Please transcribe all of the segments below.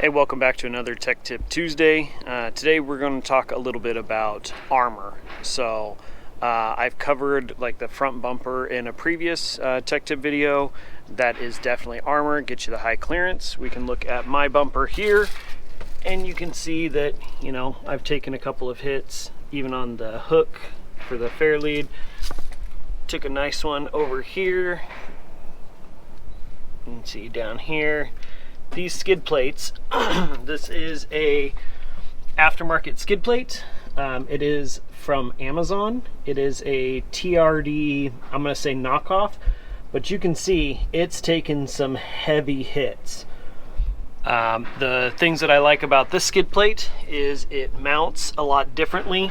Hey, welcome back to another Tech Tip Tuesday. Today we're going to talk a little bit about armor. So I've covered like the front bumper in a previous Tech Tip video. That is definitely armor, gets you the high clearance. We can look at my bumper here and you can see that, you know, I've taken a couple of hits even on the hook for the fair lead. Took a nice one over here. You can see down here. These skid plates, this is a aftermarket skid plate. It is from Amazon. It is a TRD, I'm gonna say knockoff, but you can see it's taken some heavy hits. The things that I like about this skid plate is it mounts a lot differently.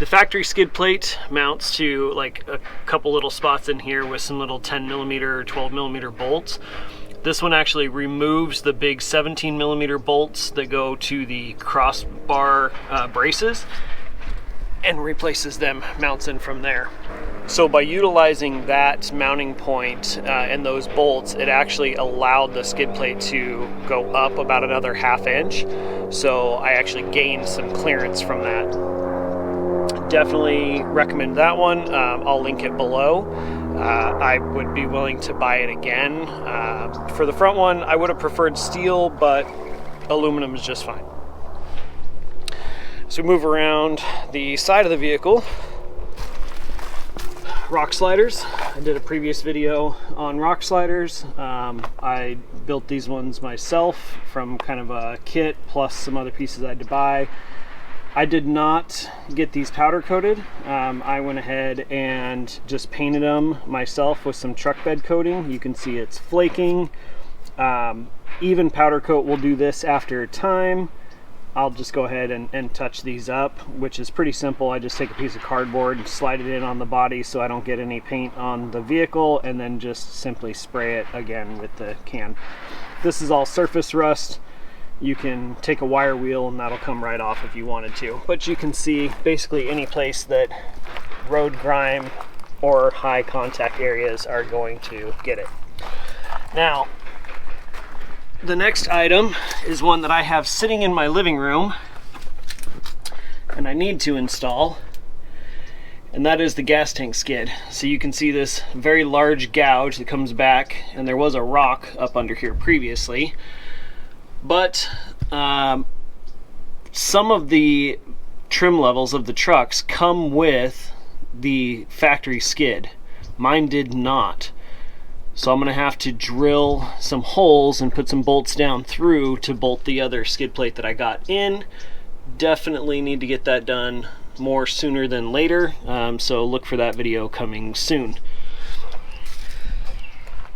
The factory skid plate mounts to like a couple little spots in here with some little 10mm or 12mm bolts. This one actually removes the big 17mm bolts that go to the crossbar braces and replaces them, mounts in from there. So by utilizing that mounting point and those bolts, it actually allowed the skid plate to go up about another ½ inch. So I actually gained some clearance from that. Definitely recommend that one. I'll link it below. I would be willing to buy it again. For the front one, I would have preferred steel, but aluminum is just fine. So we move around the side of the vehicle. Rock sliders. I did a previous video on rock sliders. I built these ones myself from kind of a kit plus some other pieces I had to buy. I did not get these powder coated. I went ahead and just painted them myself with some truck bed coating. You can see it's flaking. Even powder coat will do this after time. I'll just go ahead and touch these up, which is pretty simple. I just take a piece of cardboard and slide it in on the body so I don't get any paint on the vehicle, and then just simply spray it again with the can. This is all surface rust. You can take a wire wheel and that'll come right off if you wanted to. But you can see basically any place that road grime or high contact areas are going to get it. Now, the next item is one that I have sitting in my living room and I need to install, and that is the gas tank skid. So you can see this very large gouge that comes back, and there was a rock up under here previously. But some of the trim levels of the trucks come with the factory skid. Mine did not. So I'm gonna have to drill some holes and put some bolts down through to bolt the other skid plate that I got in. Definitely need to get that done more sooner than later. So look for that video coming soon.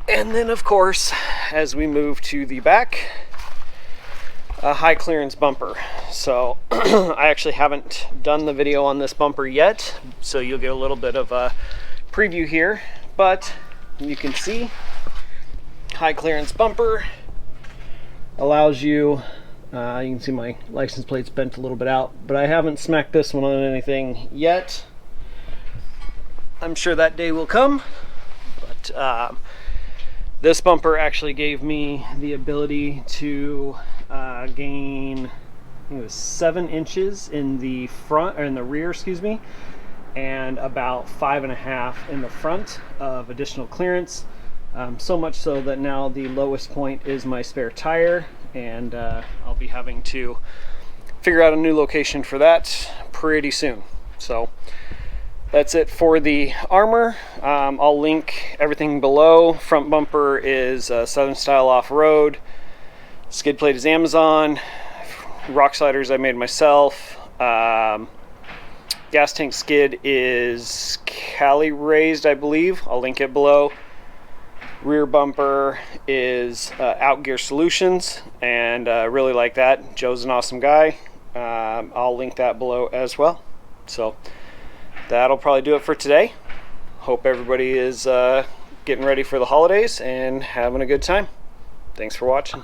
And then of course, as we move to the back, a high clearance bumper. So I actually haven't done the video on this bumper yet, so you'll get a little bit of a preview here, but you can see high clearance bumper allows you, you can see my license plate's bent a little bit out, but I haven't smacked this one on anything yet. I'm sure that day will come, but this bumper actually gave me the ability to gain, I think it was 7 inches in the front, or in the rear, excuse me, and about 5.5 in the front of additional clearance. So much so that now the lowest point is my spare tire, and I'll be having to figure out a new location for that pretty soon. So that's it for the armor. I'll link everything below. Front bumper is Southern Style Off-Road. Skid plate is Amazon. Rock sliders I made myself. Gas tank skid is caliraised, I believe. I'll link it below. Rear bumper is Outgear Solutions, and really like that. Joe's an awesome guy. I'll link that below as well. So that'll probably do it for today. Hope everybody is getting ready for the holidays and having a good time. Thanks for watching.